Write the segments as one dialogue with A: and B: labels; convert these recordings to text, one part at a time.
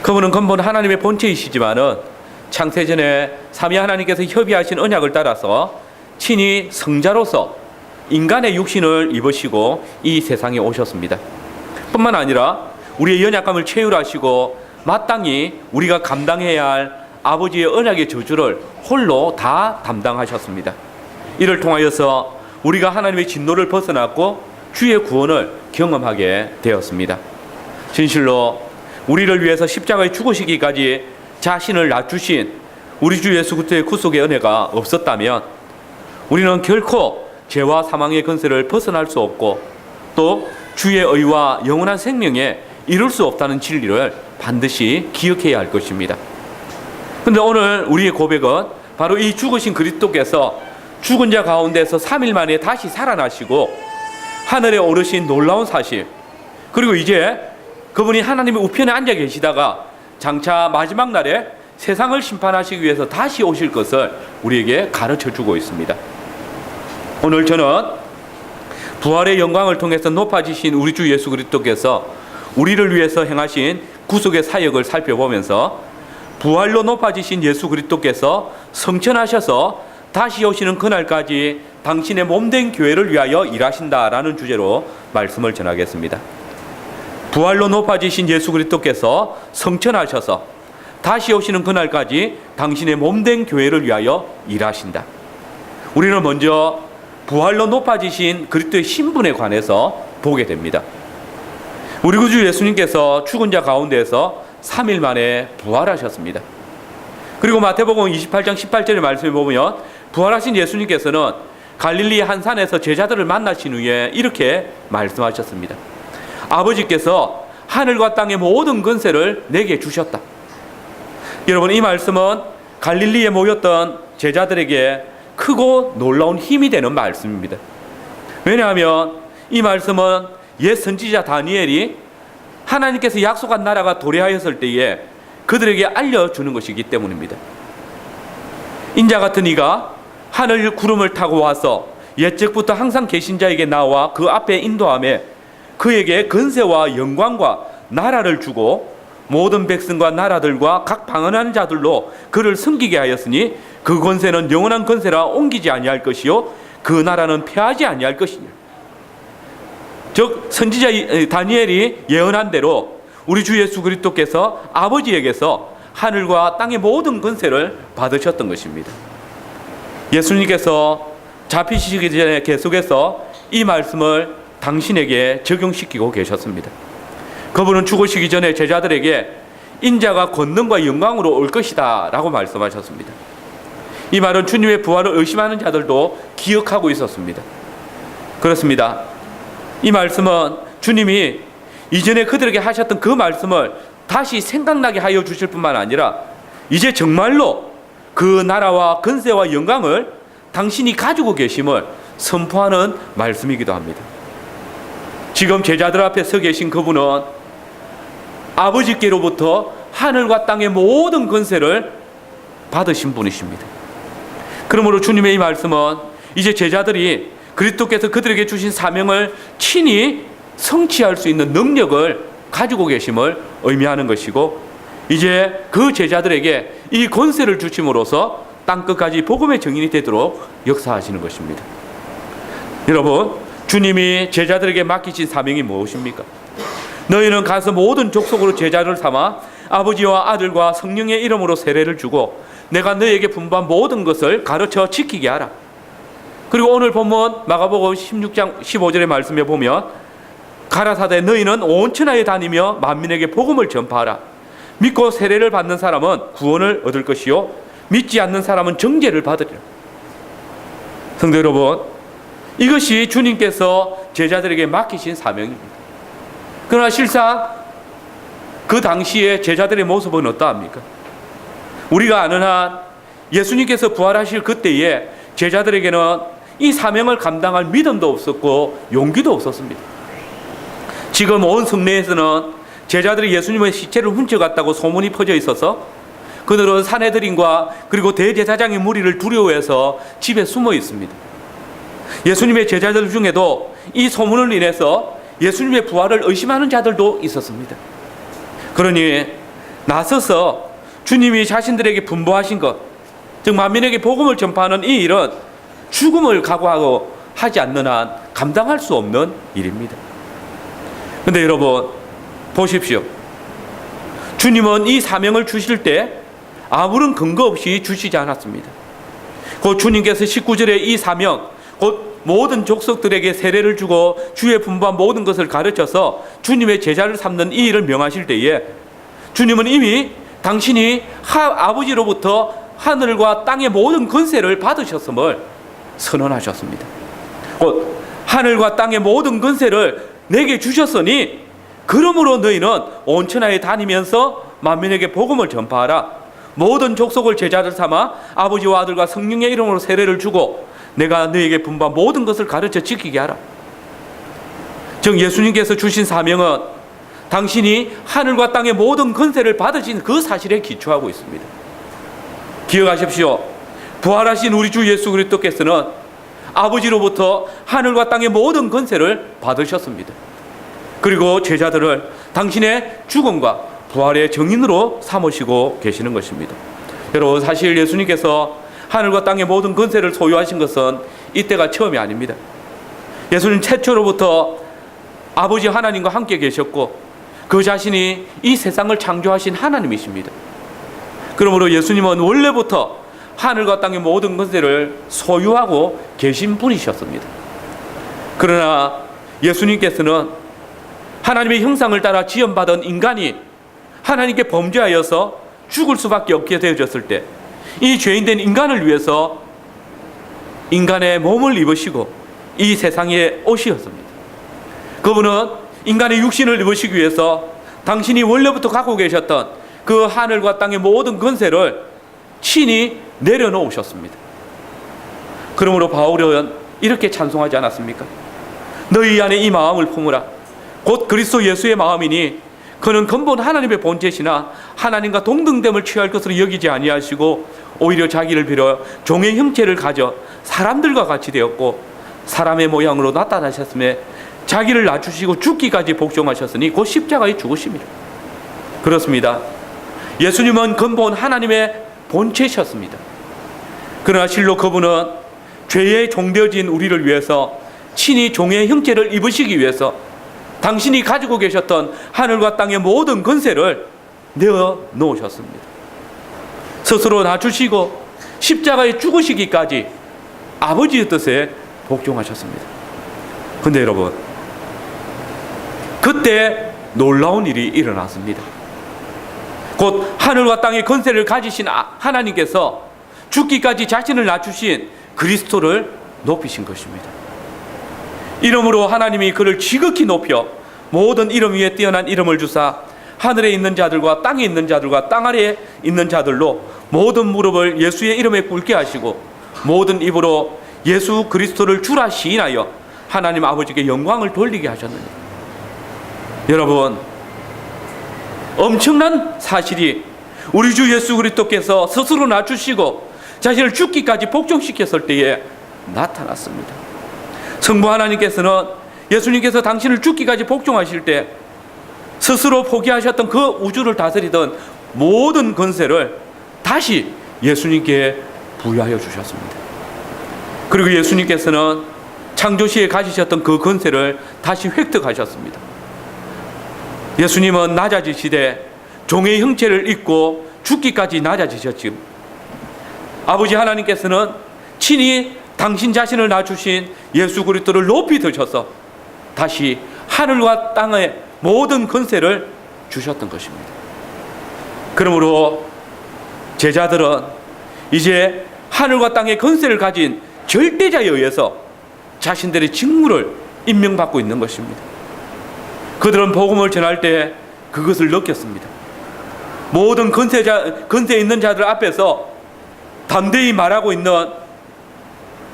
A: 그분은 근본 하나님의 본체이시지만은 창세전에 삼위 하나님께서 협의하신 언약을 따라서 친히 성자로서 인간의 육신을 입으시고 이 세상에 오셨습니다. 뿐만 아니라 우리의 연약함을 체휼하시고 마땅히 우리가 감당해야 할 아버지의 언약의 저주를 홀로 다 담당하셨습니다. 이를 통하여서 우리가 하나님의 진노를 벗어났고 주의 구원을 경험하게 되었습니다. 진실로 우리를 위해서 십자가에 죽으시기까지 자신을 낮추신 우리 주 예수 그리스도의 구속의 은혜가 없었다면 우리는 결코 죄와 사망의 권세를 벗어날 수 없고 또 주의 의와 영원한 생명에 이룰 수 없다는 진리를 반드시 기억해야 할 것입니다. 그런데 오늘 우리의 고백은 바로 이 죽으신 그리스도께서 죽은 자 가운데서 3일 만에 다시 살아나시고 하늘에 오르신 놀라운 사실, 그리고 이제 그분이 하나님의 우편에 앉아 계시다가 장차 마지막 날에 세상을 심판하시기 위해서 다시 오실 것을 우리에게 가르쳐 주고 있습니다. 오늘 저는 부활의 영광을 통해서 높아지신 우리 주 예수 그리스도께서 우리를 위해서 행하신 구속의 사역을 살펴보면서 부활로 높아지신 예수 그리스도께서 성천하셔서 다시 오시는 그날까지 당신의 몸된 교회를 위하여 일하신다라는 주제로 말씀을 전하겠습니다. 부활로 높아지신 예수 그리스도께서 성천하셔서 다시 오시는 그날까지 당신의 몸된 교회를 위하여 일하신다. 우리는 먼저 부활로 높아지신 그리스도의 신분에 관해서 보게 됩니다. 우리 구주 예수님께서 죽은 자 가운데서 3일 만에 부활하셨습니다. 그리고 마태복음 28장 18절의 말씀에 보면 부활하신 예수님께서는 갈릴리 한 산에서 제자들을 만나신 후에 이렇게 말씀하셨습니다. 아버지께서 하늘과 땅의 모든 권세를 내게 주셨다. 여러분, 이 말씀은 갈릴리에 모였던 제자들에게 크고 놀라운 힘이 되는 말씀입니다. 왜냐하면 이 말씀은 옛 선지자 다니엘이 하나님께서 약속한 나라가 도래하였을 때에 그들에게 알려주는 것이기 때문입니다. 인자 같은 이가 하늘 구름을 타고 와서 옛적부터 항상 계신 자에게 나와 그 앞에 인도하며 그에게 권세와 영광과 나라를 주고 모든 백성과 나라들과 각 방언하는 자들로 그를 섬기게 하였으니 그 권세는 영원한 권세라 옮기지 아니할 것이요 그 나라는 패하지 아니할 것이니. 즉 선지자 다니엘이 예언한 대로 우리 주 예수 그리스도께서 아버지에게서 하늘과 땅의 모든 권세를 받으셨던 것입니다. 예수님께서 잡히시기 전에 계속해서 이 말씀을 당신에게 적용시키고 계셨습니다. 그분은 죽으시기 전에 제자들에게 인자가 권능과 영광으로 올 것이다 라고 말씀하셨습니다. 이 말은 주님의 부활을 의심하는 자들도 기억하고 있었습니다. 그렇습니다. 이 말씀은 주님이 이전에 그들에게 하셨던 그 말씀을 다시 생각나게 하여 주실 뿐만 아니라 이제 정말로 그 나라와 권세와 영광을 당신이 가지고 계심을 선포하는 말씀이기도 합니다. 지금 제자들 앞에 서 계신 그분은 아버지께로부터 하늘과 땅의 모든 권세를 받으신 분이십니다. 그러므로 주님의 이 말씀은 이제 제자들이 그리스도께서 그들에게 주신 사명을 친히 성취할 수 있는 능력을 가지고 계심을 의미하는 것이고, 이제 그 제자들에게 이 권세를 주심으로써 땅끝까지 복음의 증인이 되도록 역사하시는 것입니다. 여러분, 주님이 제자들에게 맡기신 사명이 무엇입니까? 너희는 가서 모든 족속으로 제자를 삼아 아버지와 아들과 성령의 이름으로 세례를 주고 내가 너희에게 분부한 모든 것을 가르쳐 지키게 하라. 그리고 오늘 본문 마가복음 16장 15절의 말씀에 보면 가라사대 너희는 온 천하에 다니며 만민에게 복음을 전파하라. 믿고 세례를 받는 사람은 구원을 얻을 것이요 믿지 않는 사람은 정죄를 받으리라. 성도 여러분, 이것이 주님께서 제자들에게 맡기신 사명입니다. 그러나 실상 그 당시에 제자들의 모습은 어떠합니까? 우리가 아는 한 예수님께서 부활하실 그때에 제자들에게는 이 사명을 감당할 믿음도 없었고 용기도 없었습니다. 지금 온 성내에서는 제자들이 예수님의 시체를 훔쳐갔다고 소문이 퍼져 있어서 그들은 산헤드린과 그리고 대제사장의 무리를 두려워해서 집에 숨어 있습니다. 예수님의 제자들 중에도 이 소문을 인해서 예수님의 부활을 의심하는 자들도 있었습니다. 그러니 나서서 주님이 자신들에게 분부하신 것, 즉 만민에게 복음을 전파하는 이 일은 죽음을 각오하고 하지 않는 한 감당할 수 없는 일입니다. 그런데 여러분 보십시오. 주님은 이 사명을 주실 때 아무런 근거 없이 주시지 않았습니다. 곧 주님께서 19절에 이 사명, 곧 모든 족속들에게 세례를 주고 주의 분부한 모든 것을 가르쳐서 주님의 제자를 삼는 이 일을 명하실 때에 주님은 이미 당신이 아버지로부터 하늘과 땅의 모든 권세를 받으셨음을 선언하셨습니다. 곧 하늘과 땅의 모든 권세를 내게 주셨으니 그러므로 너희는 온 천하에 다니면서 만민에게 복음을 전파하라. 모든 족속을 제자들 삼아 아버지와 아들과 성령의 이름으로 세례를 주고 내가 너희에게 분부한 모든 것을 가르쳐 지키게 하라. 즉 예수님께서 주신 사명은 당신이 하늘과 땅의 모든 권세를 받으신 그 사실에 기초하고 있습니다. 기억하십시오. 부활하신 우리 주 예수 그리스도께서는 아버지로부터 하늘과 땅의 모든 권세를 받으셨습니다. 그리고 제자들을 당신의 죽음과 부활의 증인으로 삼으시고 계시는 것입니다. 여러분 사실 예수님께서 하늘과 땅의 모든 권세를 소유하신 것은 이때가 처음이 아닙니다. 예수님 최초로부터 아버지 하나님과 함께 계셨고 그 자신이 이 세상을 창조하신 하나님이십니다. 그러므로 예수님은 원래부터 하늘과 땅의 모든 권세를 소유하고 계신 분이셨습니다. 그러나 예수님께서는 하나님의 형상을 따라 지음받은 인간이 하나님께 범죄하여서 죽을 수밖에 없게 되어졌을 때 이 죄인된 인간을 위해서 인간의 몸을 입으시고 이 세상에 오셨습니다. 그분은 인간의 육신을 입으시기 위해서 당신이 원래부터 갖고 계셨던 그 하늘과 땅의 모든 권세를 친히 내려놓으셨습니다. 그러므로 바울은 이렇게 찬송하지 않았습니까? 너희 안에 이 마음을 품으라. 곧 그리스도 예수의 마음이니 그는 근본 하나님의 본체시나 하나님과 동등됨을 취할 것으로 여기지 아니하시고 오히려 자기를 빌어 종의 형체를 가져 사람들과 같이 되었고 사람의 모양으로 나타나셨음에 자기를 낮추시고 죽기까지 복종하셨으니 곧 십자가에 죽으심이라. 그렇습니다. 예수님은 근본 하나님의 본체셨습니다. 그러나 실로 그분은 죄의 종되어진 우리를 위해서 친히 종의 형체를 입으시기 위해서 당신이 가지고 계셨던 하늘과 땅의 모든 권세를 내어 놓으셨습니다. 스스로 낮추시고 십자가에 죽으시기까지 아버지의 뜻에 복종하셨습니다. 그런데 여러분 그때 놀라운 일이 일어났습니다. 곧 하늘과 땅의 권세를 가지신 하나님께서 죽기까지 자신을 낮추신 그리스도를 높이신 것입니다. 이름으로 하나님이 그를 지극히 높여 모든 이름 위에 뛰어난 이름을 주사 하늘에 있는 자들과 땅에 있는 자들과 땅 아래에 있는 자들로 모든 무릎을 예수의 이름에 꿇게 하시고 모든 입으로 예수 그리스도를 주라 시인하여 하나님 아버지께 영광을 돌리게 하셨느니라. 여러분 엄청난 사실이 우리 주 예수 그리스도께서 스스로 낮추시고 자신을 죽기까지 복종시켰을 때에 나타났습니다. 성부 하나님께서는 예수님께서 당신을 죽기까지 복종하실 때 스스로 포기하셨던 그 우주를 다스리던 모든 권세를 다시 예수님께 부여하여 주셨습니다. 그리고 예수님께서는 창조시에 가지셨던 그 권세를 다시 획득하셨습니다. 예수님은 낮아지시되 종의 형체를 입고 죽기까지 낮아지셨지요. 아버지 하나님께서는 친히 당신 자신을 낮추신 예수 그리스도를 높이 드셔서 다시 하늘과 땅의 모든 권세를 주셨던 것입니다. 그러므로 제자들은 이제 하늘과 땅의 권세를 가진 절대자에 의해서 자신들의 직무를 임명받고 있는 것입니다. 그들은 복음을 전할 때 그것을 느꼈습니다. 모든 권세 있는 자들 앞에서 담대히 말하고 있는,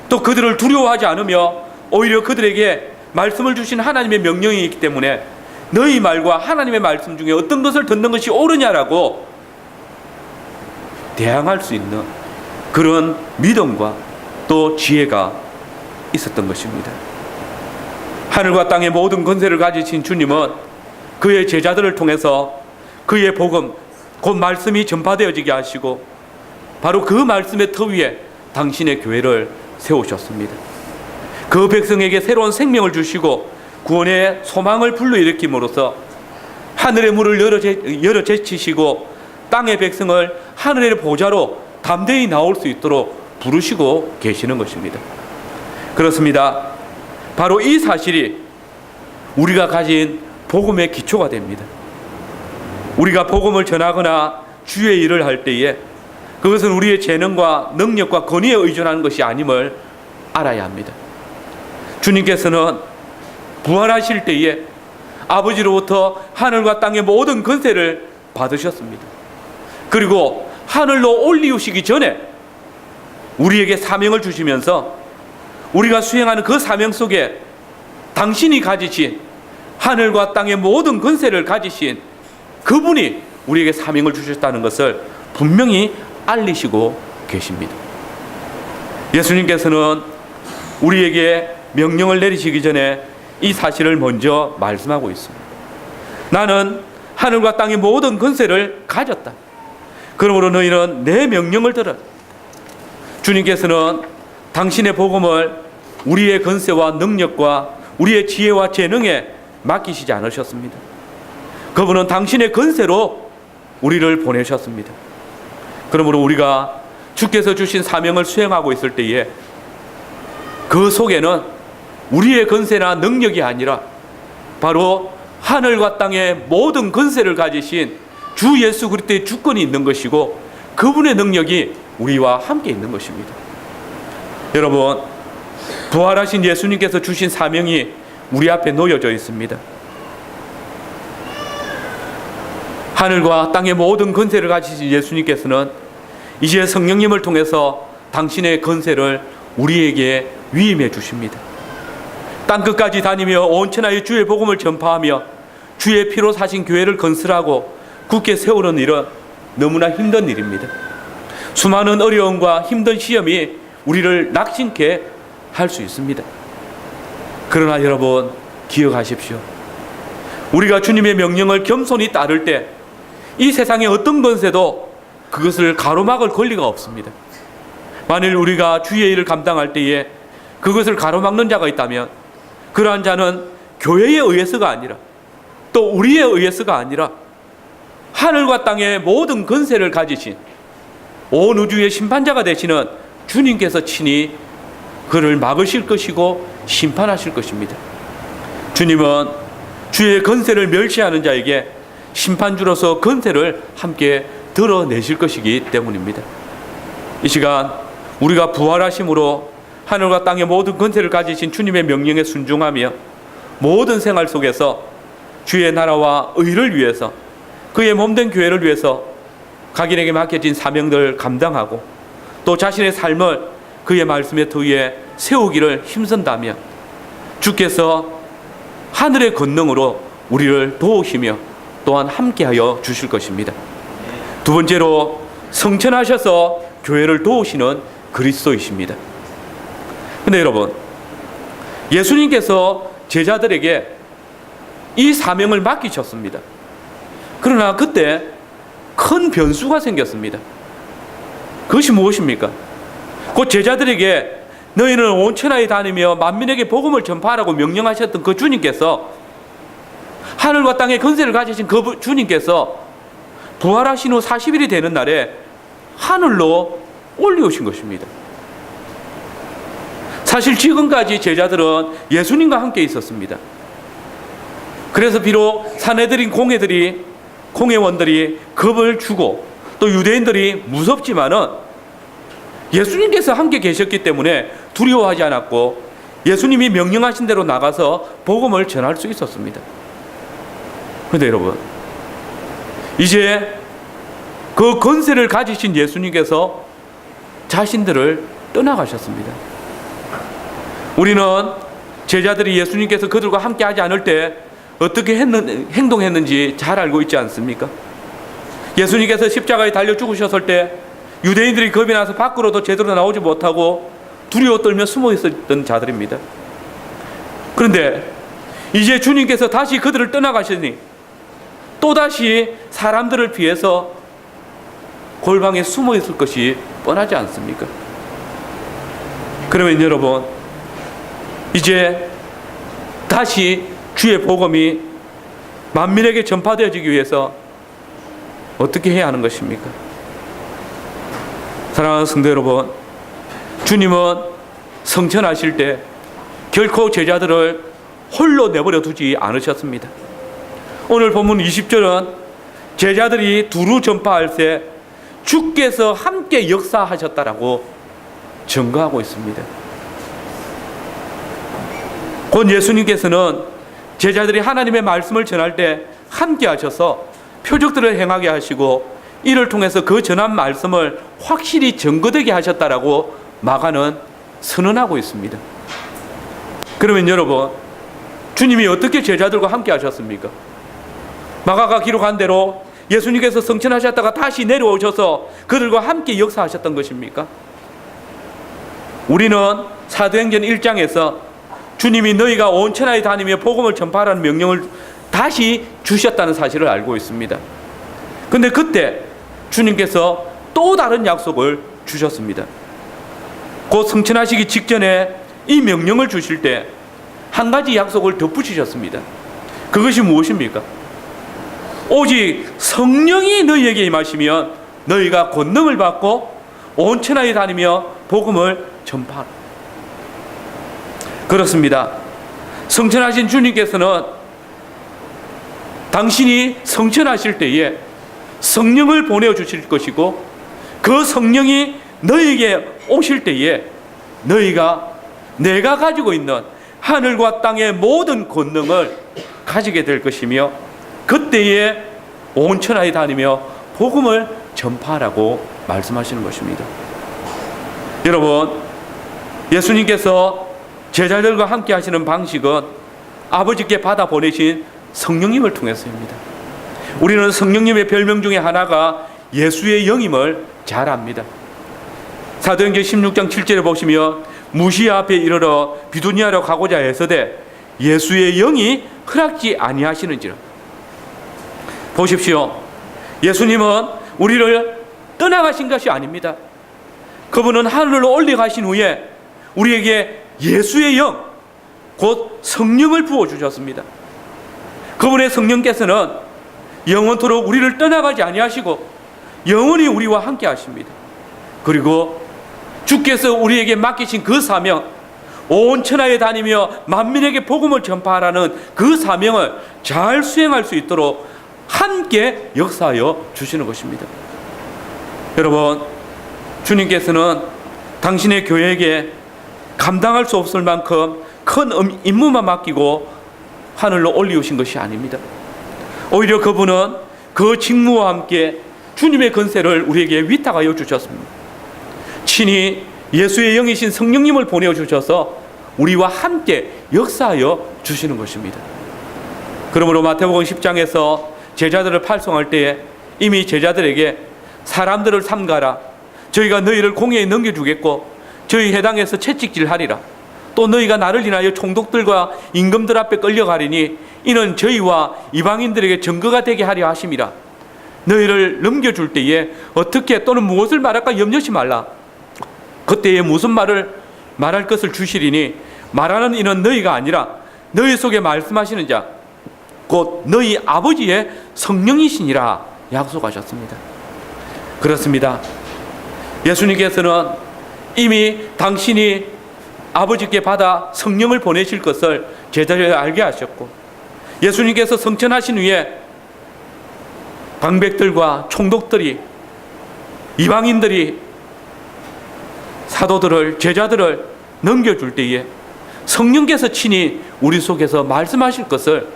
A: 또 그들을 두려워하지 않으며 오히려 그들에게 말씀을 주신 하나님의 명령이 있기 때문에 너희 말과 하나님의 말씀 중에 어떤 것을 듣는 것이 옳으냐라고 대항할 수 있는 그런 믿음과 또 지혜가 있었던 것입니다. 하늘과 땅의 모든 권세를 가지신 주님은 그의 제자들을 통해서 그의 복음, 곧 말씀이 전파되어지게 하시고 바로 그 말씀의 터 위에 당신의 교회를 세우셨습니다. 그 백성에게 새로운 생명을 주시고 구원의 소망을 불러일으킴으로써 하늘의 문을 열어 제치시고 땅의 백성을 하늘의 보좌로 담대히 나올 수 있도록 부르시고 계시는 것입니다. 그렇습니다. 바로 이 사실이 우리가 가진 복음의 기초가 됩니다. 우리가 복음을 전하거나 주의 일을 할 때에 그것은 우리의 재능과 능력과 권위에 의존하는 것이 아님을 알아야 합니다. 주님께서는 부활하실 때에 아버지로부터 하늘과 땅의 모든 권세를 받으셨습니다. 그리고 하늘로 올리우시기 전에 우리에게 사명을 주시면서 우리가 수행하는 그 사명 속에 당신이 가지신 하늘과 땅의 모든 권세를 가지신 그분이 우리에게 사명을 주셨다는 것을 분명히 알리시고 계십니다. 예수님께서는 우리에게 명령을 내리시기 전에 이 사실을 먼저 말씀하고 있습니다. 나는 하늘과 땅의 모든 권세를 가졌다. 그러므로 너희는 내 명령을 들어라. 주님께서는 당신의 복음을 우리의 권세와 능력과 우리의 지혜와 재능에 맡기시지 않으셨습니다. 그분은 당신의 권세로 우리를 보내셨습니다. 그러므로 우리가 주께서 주신 사명을 수행하고 있을 때에 그 속에는 우리의 권세나 능력이 아니라 바로 하늘과 땅의 모든 권세를 가지신 주 예수 그리스도의 주권이 있는 것이고 그분의 능력이 우리와 함께 있는 것입니다. 여러분, 부활하신 예수님께서 주신 사명이 우리 앞에 놓여져 있습니다. 하늘과 땅의 모든 권세를 가지신 예수님께서는 이제 성령님을 통해서 당신의 권세를 우리에게 위임해 주십니다. 땅끝까지 다니며 온 천하의 주의 복음을 전파하며 주의 피로 사신 교회를 건설하고 굳게 세우는 일은 너무나 힘든 일입니다. 수많은 어려움과 힘든 시험이 우리를 낙심케 할 수 있습니다. 그러나 여러분 기억하십시오. 우리가 주님의 명령을 겸손히 따를 때 이 세상의 어떤 권세도 그것을 가로막을 권리가 없습니다. 만일 우리가 주의 일을 감당할 때에 그것을 가로막는 자가 있다면 그러한 자는 교회에 의해서가 아니라 또 우리에 의해서가 아니라 하늘과 땅의 모든 권세를 가지신 온 우주의 심판자가 되시는 주님께서 친히 그를 막으실 것이고 심판하실 것입니다. 주님은 주의 권세를 멸시하는 자에게 심판주로서 권세를 함께 드러내실 것이기 때문입니다. 이 시간 우리가 부활하심으로 하늘과 땅의 모든 권세를 가지신 주님의 명령에 순종하며 모든 생활 속에서 주의 나라와 의를 위해서 그의 몸된 교회를 위해서 각인에게 맡겨진 사명들을 감당하고 또 자신의 삶을 그의 말씀의 터 위에 세우기를 힘쓴다며 주께서 하늘의 권능으로 우리를 도우시며 또한 함께하여 주실 것입니다. 두 번째로 성천하셔서 교회를 도우시는 그리스도이십니다. 근데 여러분, 예수님께서 제자들에게 이 사명을 맡기셨습니다. 그러나 그때 큰 변수가 생겼습니다. 그것이 무엇입니까? 그 제자들에게 너희는 온 천하에 다니며 만민에게 복음을 전파하라고 명령하셨던 그 주님께서, 하늘과 땅의 권세를 가지신 그 주님께서 부활하신 후 40일이 되는 날에 하늘로 올려오신 것입니다. 사실 지금까지 제자들은 예수님과 함께 있었습니다. 그래서 비록 사내들인 공회원들이 겁을 주고 또 유대인들이 무섭지만은 예수님께서 함께 계셨기 때문에 두려워하지 않았고 예수님이 명령하신 대로 나가서 복음을 전할 수 있었습니다. 그런데 여러분, 이제 그 권세를 가지신 예수님께서 자신들을 떠나가셨습니다. 우리는 제자들이 예수님께서 그들과 함께 하지 않을 때 어떻게 행동했는지 잘 알고 있지 않습니까? 예수님께서 십자가에 달려 죽으셨을 때 유대인들이 겁이 나서 밖으로도 제대로 나오지 못하고 두려워 떨며 숨어 있었던 자들입니다. 그런데 이제 주님께서 다시 그들을 떠나가시니 또다시 사람들을 피해서 골방에 숨어 있을 것이 뻔하지 않습니까? 그러면 여러분, 이제 다시 주의 복음이 만민에게 전파되어지기 위해서 어떻게 해야 하는 것입니까? 사랑하는 성도 여러분, 주님은 성천하실 때 결코 제자들을 홀로 내버려 두지 않으셨습니다. 오늘 본문 20절은 제자들이 두루 전파할 때 주께서 함께 역사하셨다라고 증거하고 있습니다. 곧 예수님께서는 제자들이 하나님의 말씀을 전할 때 함께 하셔서 표적들을 행하게 하시고 이를 통해서 그 전한 말씀을 확실히 증거되게 하셨다라고 마가는 선언하고 있습니다. 그러면 여러분, 주님이 어떻게 제자들과 함께 하셨습니까? 마가가 기록한 대로 예수님께서 성천하셨다가 다시 내려오셔서 그들과 함께 역사하셨던 것입니까? 우리는 사도행전 1장에서 주님이 너희가 온 천하에 다니며 복음을 전파하라는 명령을 다시 주셨다는 사실을 알고 있습니다. 그런데 그때 주님께서 또 다른 약속을 주셨습니다. 곧 성천하시기 직전에 이 명령을 주실 때 한 가지 약속을 덧붙이셨습니다. 그것이 무엇입니까? 오직 성령이 너희에게 임하시면 너희가 권능을 받고 온 천하에 다니며 복음을 전파하라. 그렇습니다. 성천하신 주님께서는 당신이 성천하실 때에 성령을 보내주실 것이고 그 성령이 너희에게 오실 때에 너희가 내가 가지고 있는 하늘과 땅의 모든 권능을 가지게 될 것이며 그때에 온 천하에 다니며 복음을 전파하라고 말씀하시는 것입니다. 여러분, 예수님께서 제자들과 함께 하시는 방식은 아버지께 받아 보내신 성령님을 통해서입니다. 우리는 성령님의 별명 중에 하나가 예수의 영임을 잘 압니다. 사도행전 16장 7절에 보시면 무시아 앞에 이르러 비두니아로 가고자 해서되 예수의 영이 허락지 아니하시는지라. 보십시오. 예수님은 우리를 떠나가신 것이 아닙니다. 그분은 하늘로 올라가신 후에 우리에게 예수의 영, 곧 성령을 부어주셨습니다. 그분의 성령께서는 영원토록 우리를 떠나가지 아니하시고 영원히 우리와 함께 하십니다. 그리고 주께서 우리에게 맡기신 그 사명, 온 천하에 다니며 만민에게 복음을 전파하라는 그 사명을 잘 수행할 수 있도록 함께 역사하여 주시는 것입니다. 여러분, 주님께서는 당신의 교회에게 감당할 수 없을 만큼 큰 임무만 맡기고 하늘로 올리우신 것이 아닙니다. 오히려 그분은 그 직무와 함께 주님의 권세를 우리에게 위탁하여 주셨습니다. 친히 예수의 영이신 성령님을 보내주셔서 우리와 함께 역사하여 주시는 것입니다. 그러므로 마태복음 10장에서 제자들을 팔송할 때에 이미 제자들에게 사람들을 삼가라, 저희가 너희를 공회에 넘겨주겠고 저희 회당에서 채찍질하리라, 또 너희가 나를 인하여 총독들과 임금들 앞에 끌려가리니 이는 저희와 이방인들에게 증거가 되게 하려 하심이라. 너희를 넘겨줄 때에 어떻게 또는 무엇을 말할까 염려치 말라. 그때에 무슨 말을 말할 것을 주시리니 말하는 이는 너희가 아니라 너희 속에 말씀하시는 자 곧 너희 아버지의 성령이시니라 약속하셨습니다. 그렇습니다. 예수님께서는 이미 당신이 아버지께 받아 성령을 보내실 것을 제자들에게 알게 하셨고 예수님께서 성천하신 후에 방백들과 총독들이 이방인들이 사도들을 제자들을 넘겨줄 때에 성령께서 친히 우리 속에서 말씀하실 것을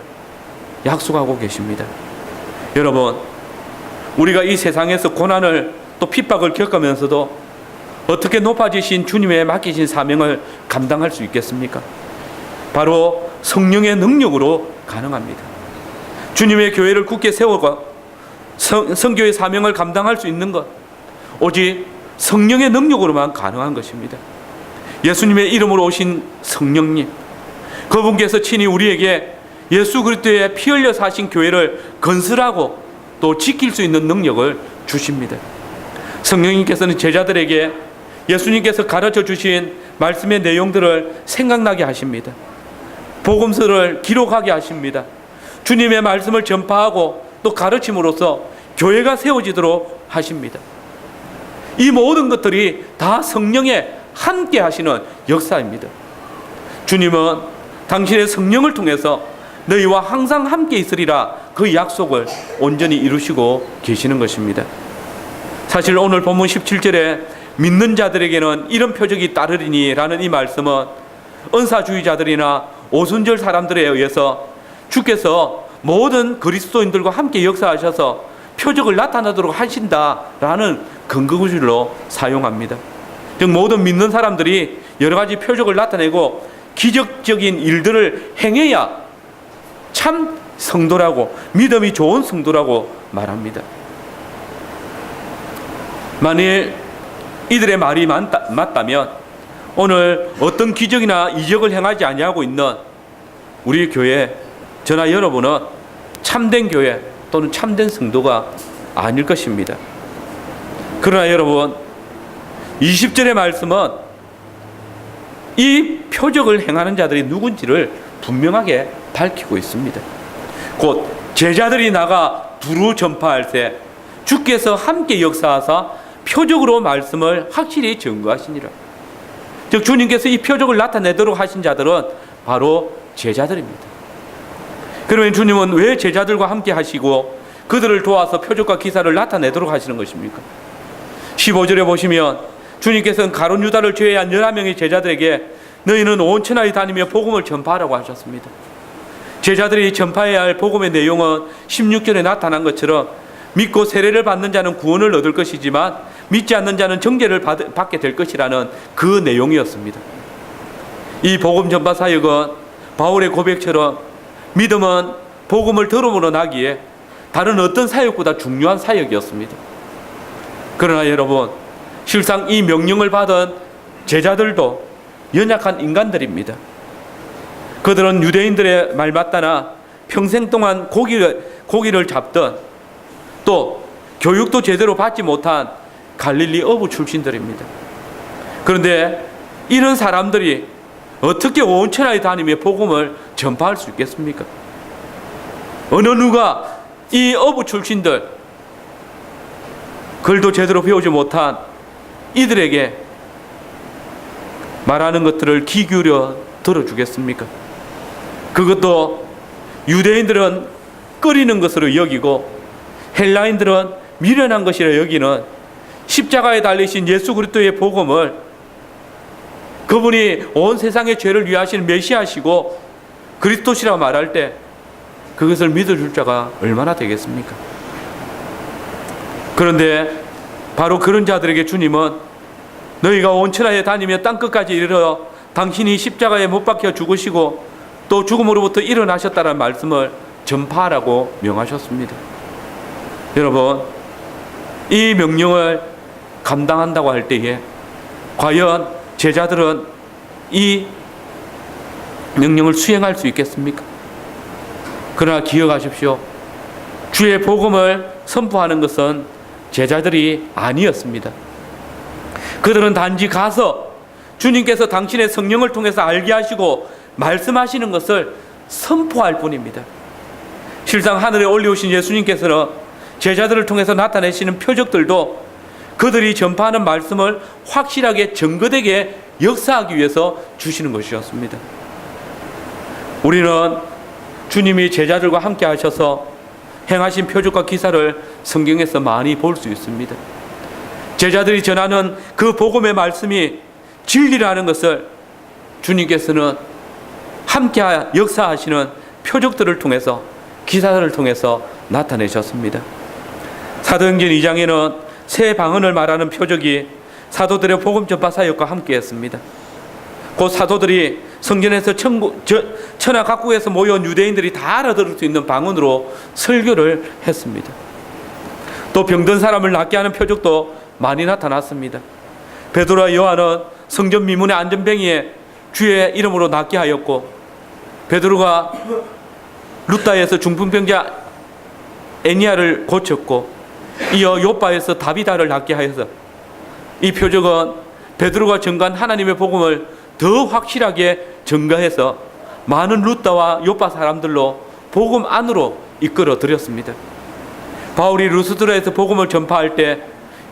A: 약속하고 계십니다. 여러분, 우리가 이 세상에서 고난을 또 핍박을 겪으면서도 어떻게 높아지신 주님의 맡기신 사명을 감당할 수 있겠습니까? 바로 성령의 능력으로 가능합니다. 주님의 교회를 굳게 세우고 성교의 사명을 감당할 수 있는 것 오직 성령의 능력으로만 가능한 것입니다. 예수님의 이름으로 오신 성령님, 그분께서 친히 우리에게 예수 그리스도의 피 흘려 사신 교회를 건설하고 또 지킬 수 있는 능력을 주십니다. 성령님께서는 제자들에게 예수님께서 가르쳐 주신 말씀의 내용들을 생각나게 하십니다. 복음서를 기록하게 하십니다. 주님의 말씀을 전파하고 또 가르침으로써 교회가 세워지도록 하십니다. 이 모든 것들이 다 성령의 함께 하시는 역사입니다. 주님은 당신의 성령을 통해서 너희와 항상 함께 있으리라 그 약속을 온전히 이루시고 계시는 것입니다. 사실 오늘 본문 17절에 믿는 자들에게는 이런 표적이 따르리니 라는 이 말씀은 은사주의자들이나 오순절 사람들에 의해서 주께서 모든 그리스도인들과 함께 역사하셔서 표적을 나타나도록 하신다라는 근거구절로 사용합니다. 즉 모든 믿는 사람들이 여러 가지 표적을 나타내고 기적적인 일들을 행해야 참 성도라고, 믿음이 좋은 성도라고 말합니다. 만일 이들의 말이 맞다면 오늘 어떤 기적이나 이적을 행하지 아니하고 있는 우리 교회, 저나 여러분은 참된 교회 또는 참된 성도가 아닐 것입니다. 그러나 여러분, 20절의 말씀은 이 표적을 행하는 자들이 누군지를 분명하게 밝히고 있습니다. 곧 제자들이 나가 두루 전파할 때 주께서 함께 역사하사 표적으로 말씀을 확실히 증거하시니라. 즉 주님께서 이 표적을 나타내도록 하신 자들은 바로 제자들입니다. 그러면 주님은 왜 제자들과 함께 하시고 그들을 도와서 표적과 기사를 나타내도록 하시는 것입니까? 15절에 보시면 주님께서는 가룟 유다를 제외한 11명의 제자들에게 너희는 온 천하에 다니며 복음을 전파하라고 하셨습니다. 제자들이 전파해야 할 복음의 내용은 16절에 나타난 것처럼 믿고 세례를 받는 자는 구원을 얻을 것이지만 믿지 않는 자는 정죄를 받게 될 것이라는 그 내용이었습니다. 이 복음 전파 사역은 바울의 고백처럼 믿음은 복음을 들음으로 나기에 다른 어떤 사역보다 중요한 사역이었습니다. 그러나 여러분, 실상 이 명령을 받은 제자들도 연약한 인간들입니다. 그들은 유대인들의 말 맞다나 평생 동안 고기를 잡던 또 교육도 제대로 받지 못한 갈릴리 어부 출신들입니다. 그런데 이런 사람들이 어떻게 온 천하에 다니며 복음을 전파할 수 있겠습니까? 어느 누가 이 어부 출신들, 글도 제대로 배우지 못한 이들에게 말하는 것들을 귀 기울여 들어주겠습니까? 그것도 유대인들은 꺼리는 것으로 여기고 헬라인들은 미련한 것이라 여기는 십자가에 달리신 예수 그리스도의 복음을, 그분이 온 세상의 죄를 위하시는 메시아시고 그리스도시라고 말할 때 그것을 믿어줄 자가 얼마나 되겠습니까? 그런데 바로 그런 자들에게 주님은 너희가 온 천하에 다니며 땅끝까지 이르러 당신이 십자가에 못 박혀 죽으시고 또 죽음으로부터 일어나셨다는 말씀을 전파하라고 명하셨습니다. 여러분, 이 명령을 감당한다고 할 때에 과연 제자들은 이 명령을 수행할 수 있겠습니까? 그러나 기억하십시오. 주의 복음을 선포하는 것은 제자들이 아니었습니다. 그들은 단지 가서 주님께서 당신의 성령을 통해서 알게 하시고 말씀하시는 것을 선포할 뿐입니다. 실상 하늘에 올려오신 예수님께서는 제자들을 통해서 나타내시는 표적들도 그들이 전파하는 말씀을 확실하게 증거되게 역사하기 위해서 주시는 것이었습니다. 우리는 주님이 제자들과 함께 하셔서 행하신 표적과 기사를 성경에서 많이 볼 수 있습니다. 제자들이 전하는 그 복음의 말씀이 진리라는 것을 주님께서는 함께 역사하시는 표적들을 통해서, 기사들을 통해서 나타내셨습니다. 사도행전 2장에는 새 방언을 말하는 표적이 사도들의 복음 전파 사역과 함께 했습니다. 곧 사도들이 성전에서 천하 각국에서 모여온 유대인들이 다 알아들을 수 있는 방언으로 설교를 했습니다. 또 병든 사람을 낫게 하는 표적도 많이 나타났습니다. 베드로와 요한은 성전 미문의 안전뱅이에 주의 이름으로 낫게 하였고, 베드로가 루다에서 중풍병자 애니아를 고쳤고, 이어 요바에서 다비다를 낳게 하여서 이 표적은 베드로가 전가한 하나님의 복음을 더 확실하게 증가해서 많은 루다와 요바 사람들로 복음 안으로 이끌어 들였습니다. 바울이 루스드라에서 복음을 전파할 때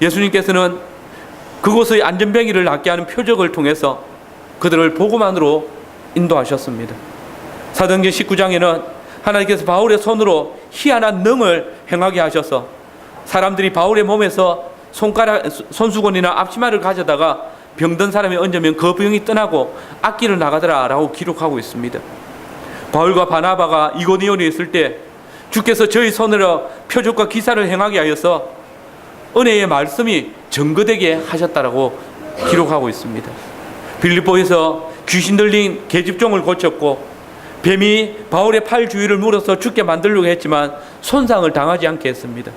A: 예수님께서는 그곳의 안전뱅이를 낫게 하는 표적을 통해서 그들을 복음 안으로 인도하셨습니다. 사도행전 19장에는 하나님께서 바울의 손으로 희한한 능을 행하게 하셔서 사람들이 바울의 몸에서 손수건이나 앞치마를 가져다가 병든 사람이 얹으면 그 병이 떠나고 악기를 나가더라라고 기록하고 있습니다. 바울과 바나바가 이고니온에 있을 때 주께서 저희 손으로 표적과 기사를 행하게 하여서 은혜의 말씀이 증거되게 하셨다라고 기록하고 있습니다. 빌립보에서 귀신 들린 계집종을 고쳤고 뱀이 바울의 팔 주위를 물어서 죽게 만들려고 했지만 손상을 당하지 않게 했습니다.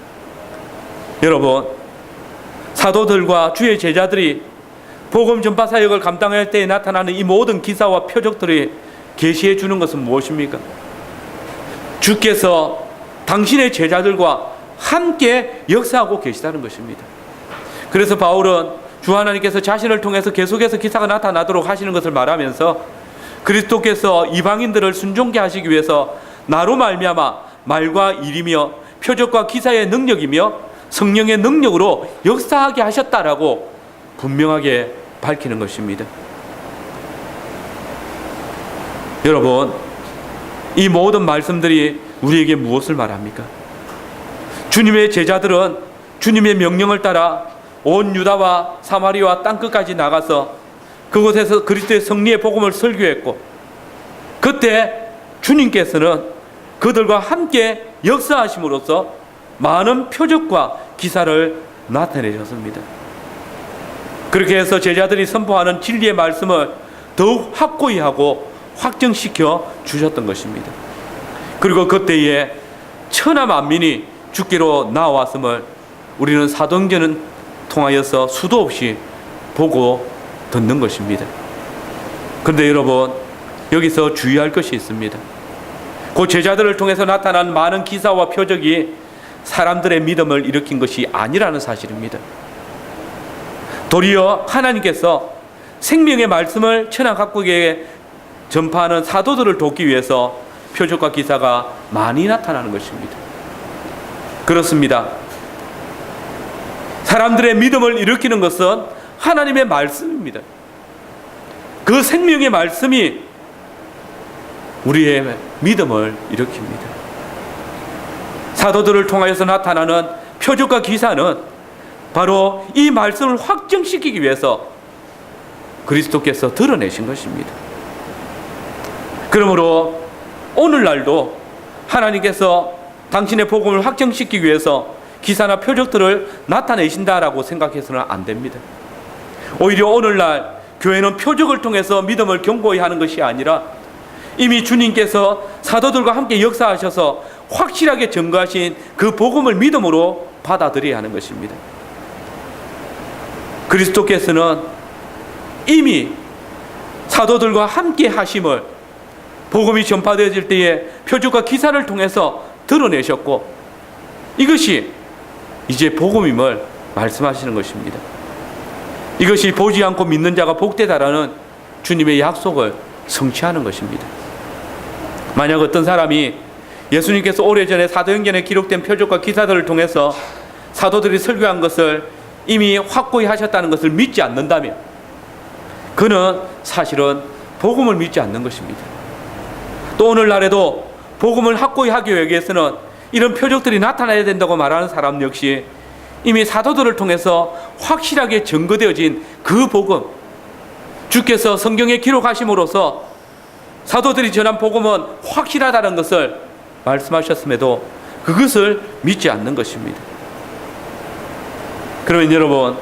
A: 여러분, 사도들과 주의 제자들이 복음 전파 사역을 감당할 때에 나타나는 이 모든 기사와 표적들이 계시해 주는 것은 무엇입니까? 주께서 당신의 제자들과 함께 역사하고 계시다는 것입니다. 그래서 바울은 주 하나님께서 자신을 통해서 계속해서 기사가 나타나도록 하시는 것을 말하면서 그리스도께서 이방인들을 순종케 하시기 위해서 나로 말미암아 말과 일이며 표적과 기사의 능력이며 성령의 능력으로 역사하게 하셨다라고 분명하게 밝히는 것입니다. 여러분, 이 모든 말씀들이 우리에게 무엇을 말합니까? 주님의 제자들은 주님의 명령을 따라 온 유다와 사마리아와 땅끝까지 나가서 그곳에서 그리스도의 승리의 복음을 설교했고 그때 주님께서는 그들과 함께 역사하심으로써 많은 표적과 기사를 나타내셨습니다. 그렇게 해서 제자들이 선포하는 진리의 말씀을 더욱 확고히 하고 확정시켜 주셨던 것입니다. 그리고 그때에 천하 만민이 주께로 나왔음을 우리는 사도행전을 통하여서 수도 없이 보고 듣는 것입니다. 그런데 여러분, 여기서 주의할 것이 있습니다. 그 제자들을 통해서 나타난 많은 기사와 표적이 사람들의 믿음을 일으킨 것이 아니라는 사실입니다. 도리어 하나님께서 생명의 말씀을 천하 각국에 전파하는 사도들을 돕기 위해서 표적과 기사가 많이 나타나는 것입니다. 그렇습니다. 사람들의 믿음을 일으키는 것은 하나님의 말씀입니다. 그 생명의 말씀이 우리의 믿음을 일으킵니다. 사도들을 통하여서 나타나는 표적과 기사는 바로 이 말씀을 확정시키기 위해서 그리스도께서 드러내신 것입니다. 그러므로 오늘날도 하나님께서 당신의 복음을 확정시키기 위해서 기사나 표적들을 나타내신다라고 생각해서는 안 됩니다. 오히려 오늘날 교회는 표적을 통해서 믿음을 견고히 하는 것이 아니라 이미 주님께서 사도들과 함께 역사하셔서 확실하게 증거하신 그 복음을 믿음으로 받아들여야 하는 것입니다. 그리스도께서는 이미 사도들과 함께 하심을 복음이 전파되어질 때에 표적과 기사를 통해서 드러내셨고 이것이 이제 복음임을 말씀하시는 것입니다. 이것이 보지 않고 믿는 자가 복되다라는 주님의 약속을 성취하는 것입니다. 만약 어떤 사람이 예수님께서 오래전에 사도행전에 기록된 표적과 기사들을 통해서 사도들이 설교한 것을 이미 확고히 하셨다는 것을 믿지 않는다면 그는 사실은 복음을 믿지 않는 것입니다. 또 오늘날에도 복음을 확고히 하기 위해서는 이런 표적들이 나타나야 된다고 말하는 사람 역시 이미 사도들을 통해서 확실하게 증거되어진 그 복음, 주께서 성경에 기록하심으로써 사도들이 전한 복음은 확실하다는 것을 말씀하셨음에도 그것을 믿지 않는 것입니다. 그러면 여러분,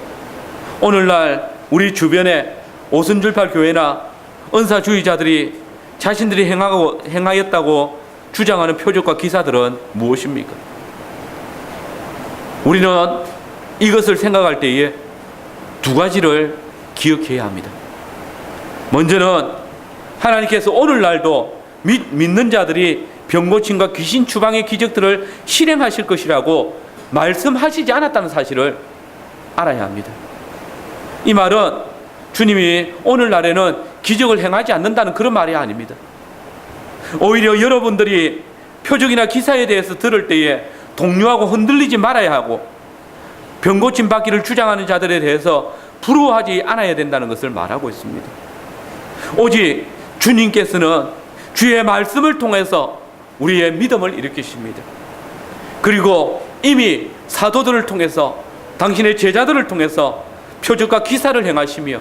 A: 오늘날 우리 주변에 오순절팔 교회나 은사주의자들이 자신들이 행하였다고 주장하는 표적과 기사들은 무엇입니까? 우리는 이것을 생각할 때에 두 가지를 기억해야 합니다. 먼저는 하나님께서 오늘날도 믿는 자들이 병고침과 귀신 추방의 기적들을 실행하실 것이라고 말씀하시지 않았다는 사실을 알아야 합니다. 이 말은 주님이 오늘날에는 기적을 행하지 않는다는 그런 말이 아닙니다. 오히려 여러분들이 표적이나 기사에 대해서 들을 때에 동요하고 흔들리지 말아야 하고 병 고침 받기를 주장하는 자들에 대해서 부러워하지 않아야 된다는 것을 말하고 있습니다. 오직 주님께서는 주의 말씀을 통해서 우리의 믿음을 일으키십니다. 그리고 이미 사도들을 통해서 당신의 제자들을 통해서 표적과 기사를 행하시며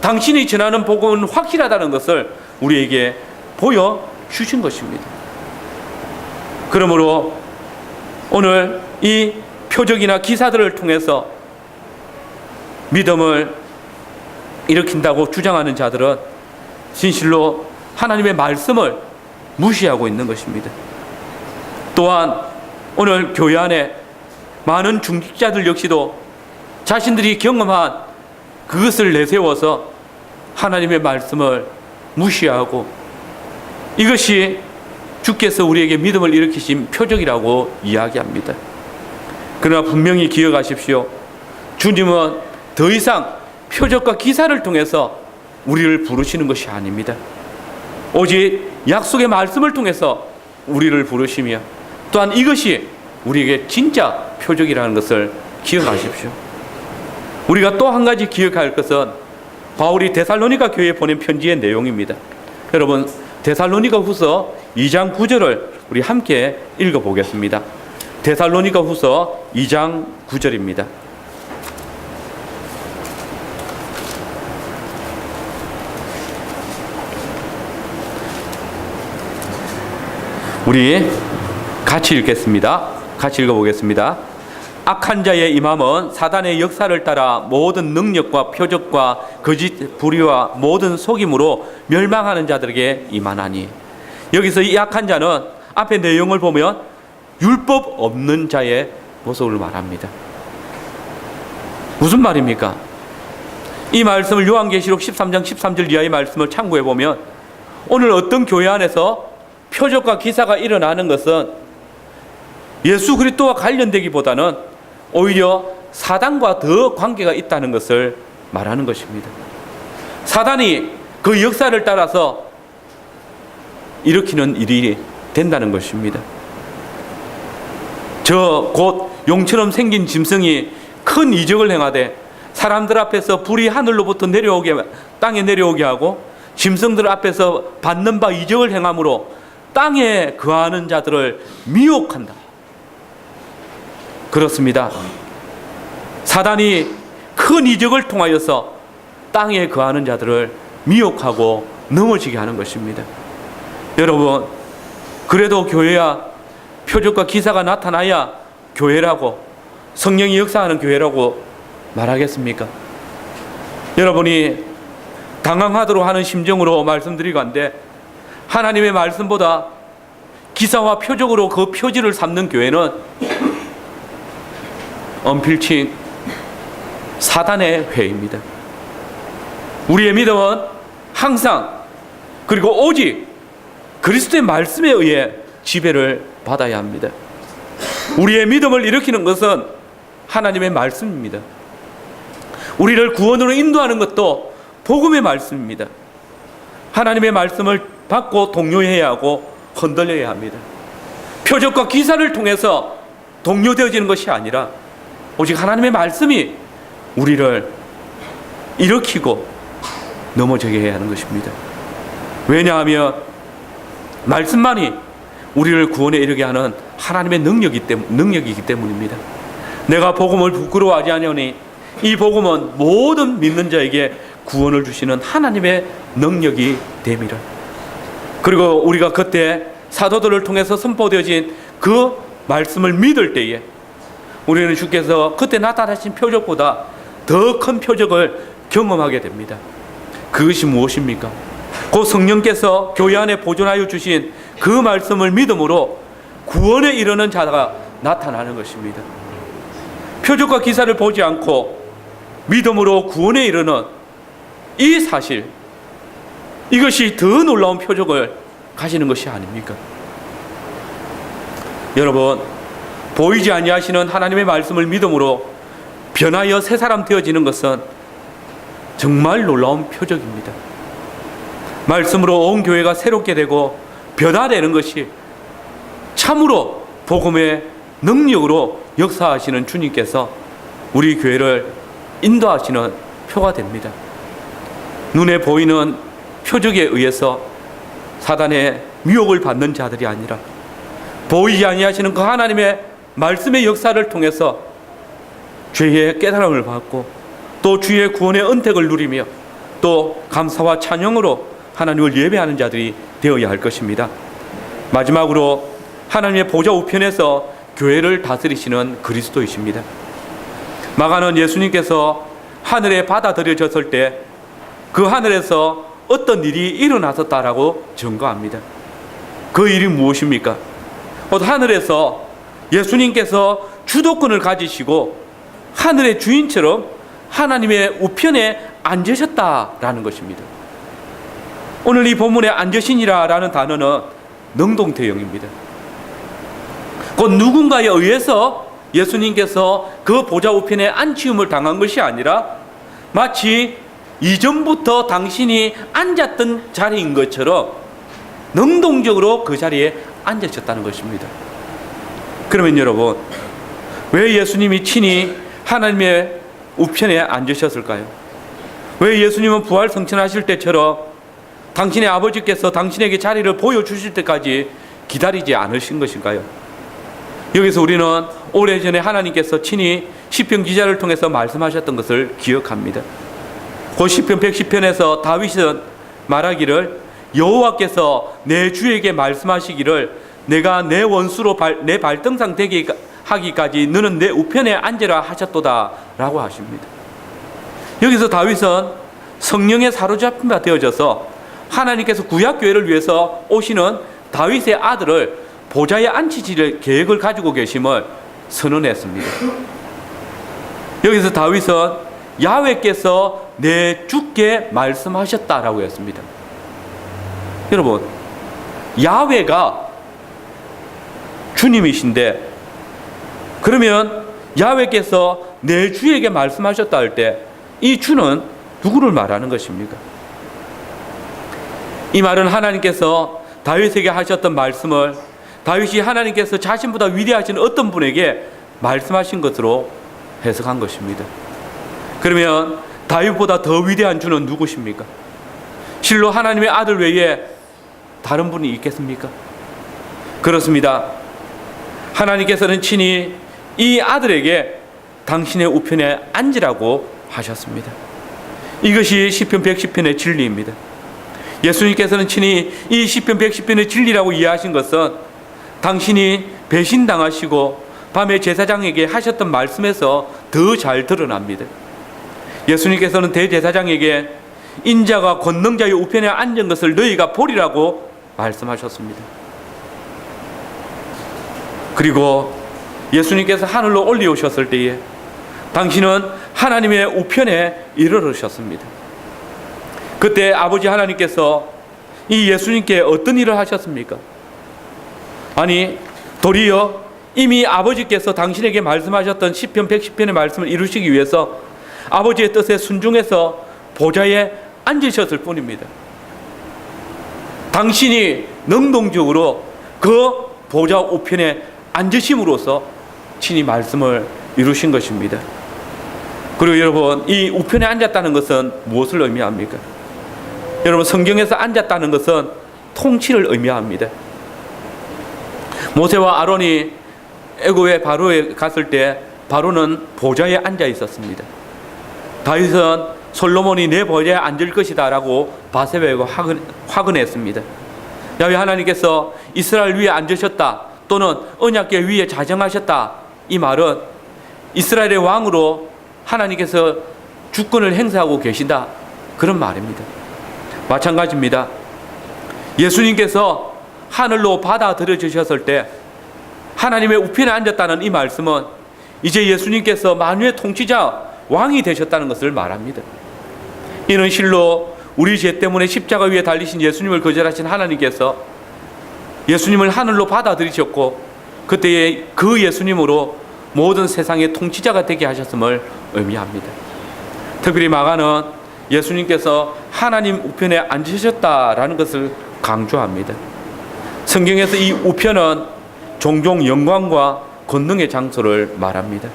A: 당신이 전하는 복음은 확실하다는 것을 우리에게 보여주신 것입니다. 그러므로 오늘 이 표적이나 기사들을 통해서 믿음을 일으킨다고 주장하는 자들은 진실로 하나님의 말씀을 무시하고 있는 것입니다. 또한 오늘 교회 안에 많은 중직자들 역시도 자신들이 경험한 그것을 내세워서 하나님의 말씀을 무시하고 이것이 주께서 우리에게 믿음을 일으키신 표적이라고 이야기합니다. 그러나 분명히 기억하십시오. 주님은 더 이상 표적과 기사를 통해서 우리를 부르시는 것이 아닙니다. 오직 약속의 말씀을 통해서 우리를 부르시며 또한 이것이 우리에게 진짜 표적이라는 것을 기억하십시오. 우리가 또 한 가지 기억할 것은 바울이 데살로니가 교회에 보낸 편지의 내용입니다. 여러분, 데살로니가 후서 2장 9절을 우리 함께 읽어보겠습니다. 데살로니가 후서 2장 9절입니다. 우리 같이 읽겠습니다. 같이 읽어보겠습니다. 악한 자의 임함은 사단의 역사를 따라 모든 능력과 표적과 거짓 불의와 모든 속임으로 멸망하는 자들에게 임하나니. 여기서 이 악한 자는 앞에 내용을 보면 율법 없는 자의 모습을 말합니다. 무슨 말입니까? 이 말씀을 요한계시록 13장 13절 이하의 말씀을 참고해 보면 오늘 어떤 교회 안에서 표적과 기사가 일어나는 것은 예수 그리스도와 관련되기보다는 오히려 사단과 더 관계가 있다는 것을 말하는 것입니다. 사단이 그 역사를 따라서 일으키는 일이 된다는 것입니다. 저 곧 용처럼 생긴 짐승이 큰 이적을 행하되 사람들 앞에서 불이 하늘로부터 내려오게 땅에 내려오게 하고 짐승들 앞에서 받는 바 이적을 행함으로 땅에 거하는 자들을 미혹한다. 그렇습니다. 사단이 큰 이적을 통하여서 땅에 거하는 자들을 미혹하고 넘어지게 하는 것입니다. 여러분, 그래도 교회야 표적과 기사가 나타나야 교회라고, 성령이 역사하는 교회라고 말하겠습니까? 여러분이 당황하도록 하는 심정으로 말씀드리건대 하나님의 말씀보다 기사와 표적으로 그 표지를 삼는 교회는 언필칭 사단의 회입니다. 우리의 믿음은 항상 그리고 오직 그리스도의 말씀에 의해 지배를 받아야 합니다. 우리의 믿음을 일으키는 것은 하나님의 말씀입니다. 우리를 구원으로 인도하는 것도 복음의 말씀입니다. 하나님의 말씀을 받고 동요해야 하고 흔들려야 합니다. 표적과 기사를 통해서 동요되어지는 것이 아니라 오직 하나님의 말씀이 우리를 일으키고 넘어지게 해야 하는 것입니다. 왜냐하면 말씀만이 우리를 구원에 이르게 하는 하나님의 능력이기 때문입니다. 내가 복음을 부끄러워하지 아니하니 이 복음은 모든 믿는 자에게 구원을 주시는 하나님의 능력이 됨이라. 그리고 우리가 그때 사도들을 통해서 선포되어진 그 말씀을 믿을 때에 우리는 주께서 그때 나타나신 표적보다 더 큰 표적을 경험하게 됩니다. 그것이 무엇입니까? 곧 성령께서 교회 안에 보존하여 주신 그 말씀을 믿음으로 구원에 이르는 자가 나타나는 것입니다. 표적과 기사를 보지 않고 믿음으로 구원에 이르는 이 사실, 이것이 더 놀라운 표적을 가지는 것이 아닙니까? 여러분, 보이지 아니하시는 하나님의 말씀을 믿음으로 변하여 새 사람 되어지는 것은 정말 놀라운 표적입니다. 말씀으로 온 교회가 새롭게 되고 변화되는 것이 참으로 복음의 능력으로 역사하시는 주님께서 우리 교회를 인도하시는 표가 됩니다. 눈에 보이는 표적에 의해서 사단의 미혹을 받는 자들이 아니라 보이지 아니하시는 그 하나님의 말씀의 역사를 통해서 죄의 깨달음을 받고 또 주의 구원의 은택을 누리며 또 감사와 찬양으로 하나님을 예배하는 자들이 되어야 할 것입니다. 마지막으로 하나님의 보좌 우편에서 교회를 다스리시는 그리스도이십니다. 마가는 예수님께서 하늘에 받아들여졌을 때 그 하늘에서 어떤 일이 일어났었다라고 증거합니다. 그 일이 무엇입니까? 하늘에서 예수님께서 주도권을 가지시고 하늘의 주인처럼 하나님의 우편에 앉으셨다라는 것입니다. 오늘 이 본문에 앉으시니라라는 단어는 능동태형입니다. 곧 누군가에 의해서 예수님께서 그 보좌 우편에 앉히움을 당한 것이 아니라 마치 이전부터 당신이 앉았던 자리인 것처럼 능동적으로 그 자리에 앉으셨다는 것입니다. 그러면 여러분, 왜 예수님이 친히 하나님의 우편에 앉으셨을까요? 왜 예수님은 부활 성천하실 때처럼 당신의 아버지께서 당신에게 자리를 보여주실 때까지 기다리지 않으신 것일까요? 여기서 우리는 오래전에 하나님께서 친히 시편 기자를 통해서 말씀하셨던 것을 기억합니다. 그 시편 110편에서 다윗은 말하기를 여호와께서 내 주에게 말씀하시기를 내가 내 원수로 내 발등상 되게 하기까지 너는 내 우편에 앉으라 하셨도다 라고 하십니다. 여기서 다윗은 성령에 사로잡힌 바 되어져서 하나님께서 구약교회를 위해서 오시는 다윗의 아들을 보좌에 앉히실 계획을 가지고 계심을 선언했습니다. 여기서 다윗은 야훼께서 내 주께 말씀하셨다라고 했습니다. 여러분, 야훼가 주님이신데 그러면 야훼께서 내 주에게 말씀하셨다 할 때 이 주는 누구를 말하는 것입니까? 이 말은 하나님께서 다윗에게 하셨던 말씀을 다윗이 하나님께서 자신보다 위대하신 어떤 분에게 말씀하신 것으로 해석한 것입니다. 그러면 다윗보다 더 위대한 주는 누구십니까? 실로 하나님의 아들 외에 다른 분이 있겠습니까? 그렇습니다. 하나님께서는 친히 이 아들에게 당신의 우편에 앉으라고 하셨습니다. 이것이 시편 110편의 진리입니다. 예수님께서는 친히 이 시편 110편의 진리라고 이해하신 것은 당신이 배신당하시고 밤에 제사장에게 하셨던 말씀에서 더 잘 드러납니다. 예수님께서는 대제사장에게 인자가 권능자의 우편에 앉은 것을 너희가 보리라고 말씀하셨습니다. 그리고 예수님께서 하늘로 올리오셨을 때에 당신은 하나님의 우편에 이르르셨습니다. 그때 아버지 하나님께서 이 예수님께 어떤 일을 하셨습니까? 아니, 도리어 이미 아버지께서 당신에게 말씀하셨던 시편 110편의 말씀을 이루시기 위해서 아버지의 뜻에 순종해서 보좌에 앉으셨을 뿐입니다. 당신이 능동적으로 그 보좌 우편에 앉으심으로써 친히 말씀을 이루신 것입니다. 그리고 여러분, 이 우편에 앉았다는 것은 무엇을 의미합니까? 여러분, 성경에서 앉았다는 것은 통치를 의미합니다. 모세와 아론이 애굽의 바로에 갔을 때 바로는 보좌에 앉아 있었습니다. 다윗은 솔로몬이 내 보좌에 앉을 것이다 라고 바세바에게 화근했습니다. 야훼 하나님께서 이스라엘 위에 앉으셨다 또는 언약궤 위에 자정하셨다, 이 말은 이스라엘의 왕으로 하나님께서 주권을 행사하고 계신다, 그런 말입니다. 마찬가지입니다. 예수님께서 하늘로 받아들여지셨을 때 하나님의 우편에 앉았다는 이 말씀은 이제 예수님께서 만유의 통치자 왕이 되셨다는 것을 말합니다. 이는 실로 우리 죄 때문에 십자가 위에 달리신 예수님을 거절하신 하나님께서 예수님을 하늘로 받아들이셨고 그때의 그 예수님으로 모든 세상의 통치자가 되게 하셨음을 의미합니다. 특별히 마가는 예수님께서 하나님 우편에 앉으셨다라는 것을 강조합니다. 성경에서 이 우편은 종종 영광과 권능의 장소를 말합니다.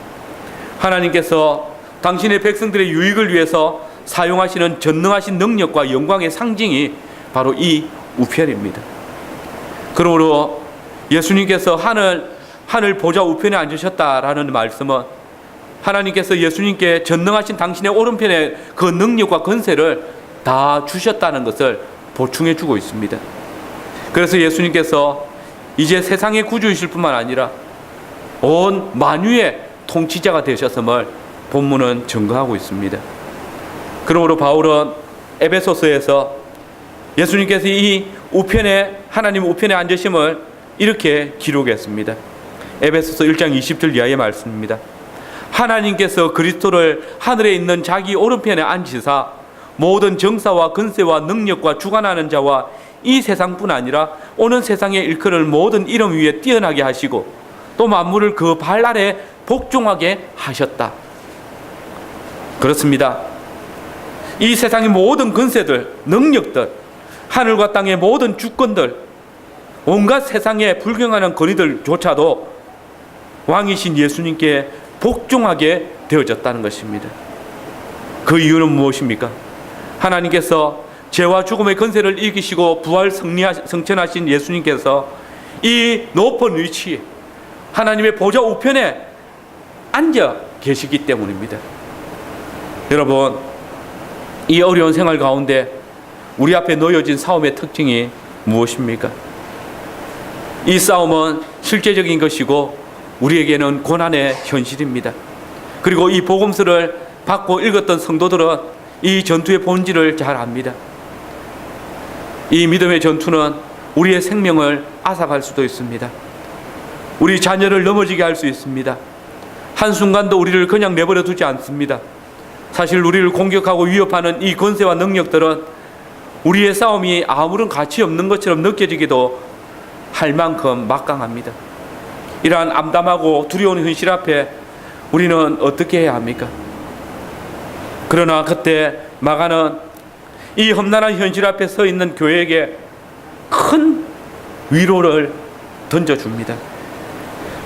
A: 하나님께서 당신의 백성들의 유익을 위해서 사용하시는 전능하신 능력과 영광의 상징이 바로 이 우편입니다. 그러므로 예수님께서 하늘 보좌 우편에 앉으셨다라는 말씀은 하나님께서 예수님께 전능하신 당신의 오른편에 그 능력과 권세를 다 주셨다는 것을 보충해 주고 있습니다. 그래서 예수님께서 이제 세상의 구주이실 뿐만 아니라 온 만유의 통치자가 되셨음을 본문은 증거하고 있습니다. 그러므로 바울은 에베소서에서 예수님께서 이 우편에 하나님 우편에 앉으심을 이렇게 기록했습니다. 에베소서 1장 20절 이하의 말씀입니다. 하나님께서 그리스도를 하늘에 있는 자기 오른편에 앉히사 모든 정사와 권세와 능력과 주관하는 자와 이 세상뿐 아니라 오는 세상에 일컬을 모든 이름 위에 뛰어나게 하시고 또 만물을 그 발 아래 복종하게 하셨다. 그렇습니다. 이 세상의 모든 권세들, 능력들, 하늘과 땅의 모든 주권들, 온갖 세상에 불경하는 권위들조차도 왕이신 예수님께 복종하게 되어졌다는 것입니다. 그 이유는 무엇입니까? 하나님께서 죄와 죽음의 권세를 이기시고 부활 성천하신 예수님께서 이 높은 위치에 하나님의 보좌 우편에 앉아 계시기 때문입니다. 여러분, 이 어려운 생활 가운데 우리 앞에 놓여진 싸움의 특징이 무엇입니까? 이 싸움은 실제적인 것이고 우리에게는 고난의 현실입니다. 그리고 이 복음서를 받고 읽었던 성도들은 이 전투의 본질을 잘 압니다. 이 믿음의 전투는 우리의 생명을 앗아갈 수도 있습니다. 우리 자녀를 넘어지게 할 수 있습니다. 한순간도 우리를 그냥 내버려 두지 않습니다. 사실 우리를 공격하고 위협하는 이 권세와 능력들은 우리의 싸움이 아무런 가치 없는 것처럼 느껴지기도 할 만큼 막강합니다. 이러한 암담하고 두려운 현실 앞에 우리는 어떻게 해야 합니까? 그러나 그때 마가는 이 험난한 현실 앞에 서 있는 교회에게 큰 위로를 던져줍니다.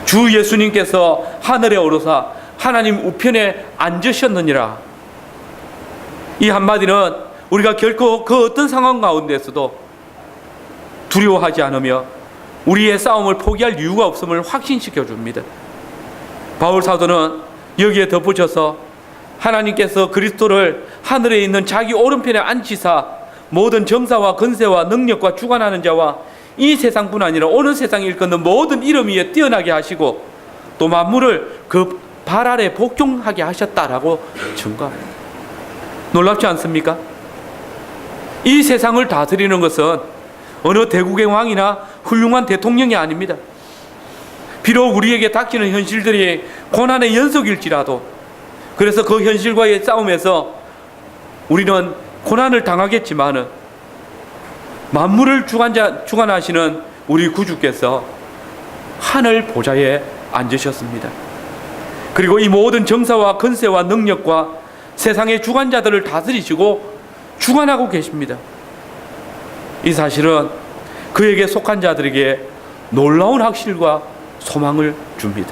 A: 주 예수님께서 하늘에 오르사 하나님 우편에 앉으셨느니라. 이 한마디는 우리가 결코 그 어떤 상황 가운데서도 두려워하지 않으며 우리의 싸움을 포기할 이유가 없음을 확신시켜 줍니다. 바울 사도는 여기에 덧붙여서 하나님께서 그리스도를 하늘에 있는 자기 오른편에 앉히사 모든 정사와 권세와 능력과 주관하는 자와 이 세상뿐 아니라 오는 세상에 일컫는 모든 이름 위에 뛰어나게 하시고 또 만물을 그 발 아래 복종하게 하셨다라고 증거합니다. 놀랍지 않습니까? 이 세상을 다스리는 것은 어느 대국의 왕이나 훌륭한 대통령이 아닙니다. 비록 우리에게 닥치는 현실들이 고난의 연속일지라도 그래서 그 현실과의 싸움에서 우리는 고난을 당하겠지만은 만물을 주관하시는 우리 구주께서 하늘 보좌에 앉으셨습니다. 그리고 이 모든 정사와 권세와 능력과 세상의 주관자들을 다스리시고 주관하고 계십니다. 이 사실은 그에게 속한 자들에게 놀라운 확실과 소망을 줍니다.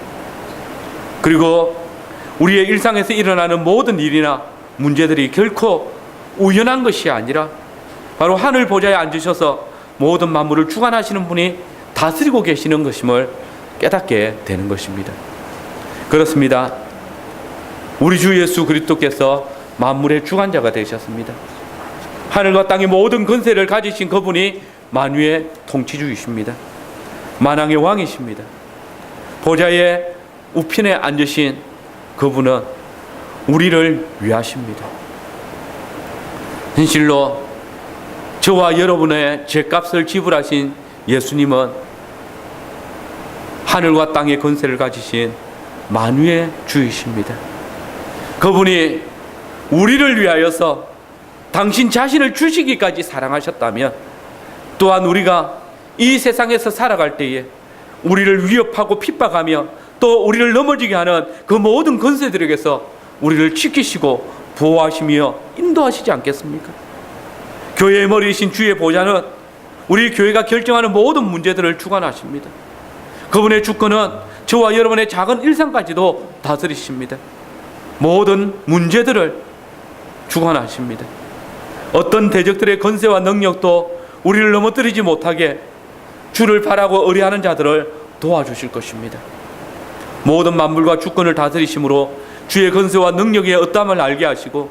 A: 그리고 우리의 일상에서 일어나는 모든 일이나 문제들이 결코 우연한 것이 아니라 바로 하늘 보좌에 앉으셔서 모든 만물을 주관하시는 분이 다스리고 계시는 것임을 깨닫게 되는 것입니다. 그렇습니다. 우리 주 예수 그리스도께서 만물의 주관자가 되셨습니다. 하늘과 땅의 모든 권세를 가지신 그분이 만유의 통치주이십니다. 만왕의 왕이십니다. 보좌의 우편에 앉으신 그분은 우리를 위하십니다. 진실로 저와 여러분의 죄값을 지불하신 예수님은 하늘과 땅의 권세를 가지신 만유의 주이십니다. 그분이 우리를 위하여서 당신 자신을 주시기까지 사랑하셨다면 또한 우리가 이 세상에서 살아갈 때에 우리를 위협하고 핍박하며 또 우리를 넘어지게 하는 그 모든 권세들에게서 우리를 지키시고 보호하시며 인도하시지 않겠습니까? 교회의 머리이신 주의 보좌는 우리 교회가 결정하는 모든 문제들을 주관하십니다. 그분의 주권은 저와 여러분의 작은 일상까지도 다스리십니다. 모든 문제들을 주관하십니다. 어떤 대적들의 권세와 능력도 우리를 넘어뜨리지 못하게 주를 바라고 의뢰하는 자들을 도와주실 것입니다. 모든 만물과 주권을 다스리심으로 주의 권세와 능력의 어떠함을 알게 하시고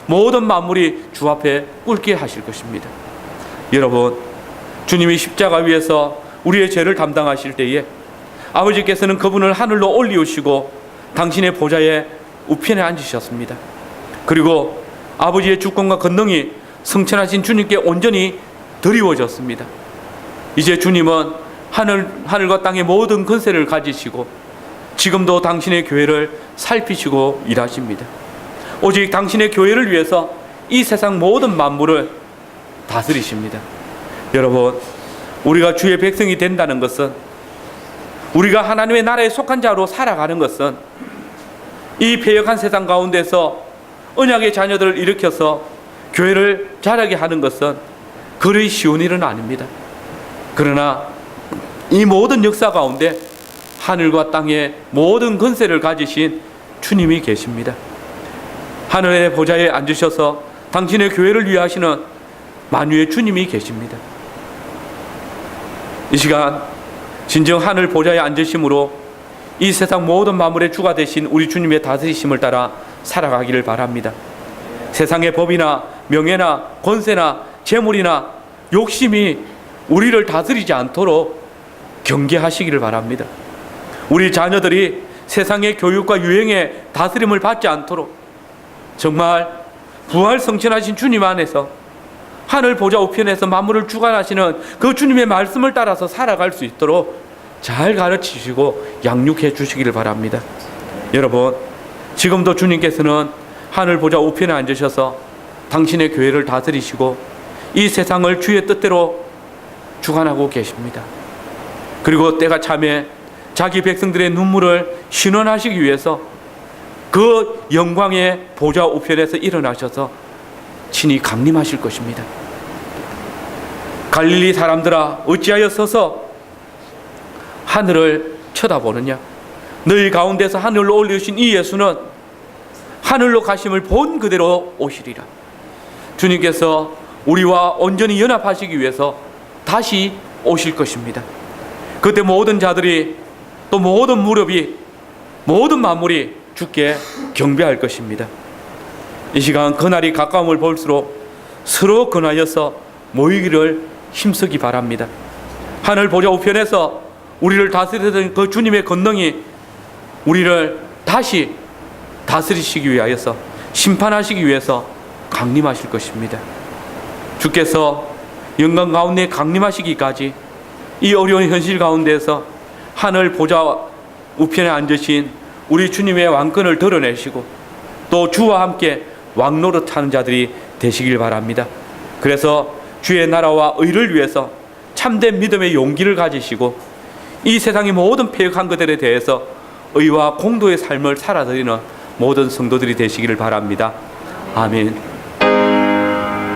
A: 모든 만물이 주 앞에 꿇게 하실 것입니다. 여러분, 주님이 십자가 위에서 우리의 죄를 담당하실 때에 아버지께서는 그분을 하늘로 올리우시고 당신의 보좌에 우편에 앉으셨습니다. 그리고 아버지의 주권과 권능이 성천하신 주님께 온전히 드리워졌습니다. 이제 주님은 하늘과 땅의 모든 권세를 가지시고 지금도 당신의 교회를 살피시고 일하십니다. 오직 당신의 교회를 위해서 이 세상 모든 만물을 다스리십니다. 여러분, 우리가 주의 백성이 된다는 것은, 우리가 하나님의 나라에 속한 자로 살아가는 것은, 이 패역한 세상 가운데서 언약의 자녀들을 일으켜서 교회를 자라게 하는 것은 그리 쉬운 일은 아닙니다. 그러나 이 모든 역사 가운데 하늘과 땅의 모든 권세를 가지신 주님이 계십니다. 하늘의 보좌에 앉으셔서 당신의 교회를 위하시는 만유의 주님이 계십니다. 이 시간 진정 하늘 보좌에 앉으심으로 이 세상 모든 만물의 주가 되신 우리 주님의 다스리심을 따라 살아가기를 바랍니다. 세상의 법이나 명예나 권세나 재물이나 욕심이 우리를 다스리지 않도록 경계하시기를 바랍니다. 우리 자녀들이 세상의 교육과 유행의 다스림을 받지 않도록 정말 부활 성천하신 주님 안에서 하늘 보좌 우편에서 만물을 주관하시는 그 주님의 말씀을 따라서 살아갈 수 있도록 잘 가르치시고 양육해 주시기를 바랍니다. 여러분, 지금도 주님께서는 하늘 보좌 우편에 앉으셔서 당신의 교회를 다스리시고 이 세상을 주의 뜻대로 주관하고 계십니다. 그리고 때가 참에 자기 백성들의 눈물을 신원하시기 위해서 그 영광의 보좌 우편에서 일어나셔서 친히 강림하실 것입니다. 갈릴리 사람들아, 어찌하여 서서 하늘을 쳐다보느냐? 너희 가운데서 하늘로 올리신 이 예수는 하늘로 가심을 본 그대로 오시리라. 주님께서 우리와 온전히 연합하시기 위해서 다시 오실 것입니다. 그때 모든 자들이, 또 모든 무릎이, 모든 만물이 주께 경배할 것입니다. 이 시간 그날이 가까움을 볼수록 서로 근하여서 모이기를 힘쓰기 바랍니다. 하늘 보좌 우편에서 우리를 다스리던 그 주님의 권능이 우리를 다시 다스리시기 위하여서, 심판하시기 위해서 강림하실 것입니다. 주께서 영광 가운데 강림하시기까지 이 어려운 현실 가운데서 하늘 보좌 우편에 앉으신 우리 주님의 왕권을 드러내시고 또 주와 함께 왕노릇하는 자들이 되시길 바랍니다. 그래서 주의 나라와 의를 위해서 참된 믿음의 용기를 가지시고 이 세상의 모든 패역한 것들에 대해서 의와 공도의 삶을 살아드리는 모든 성도들이 되시기를 바랍니다. 아멘.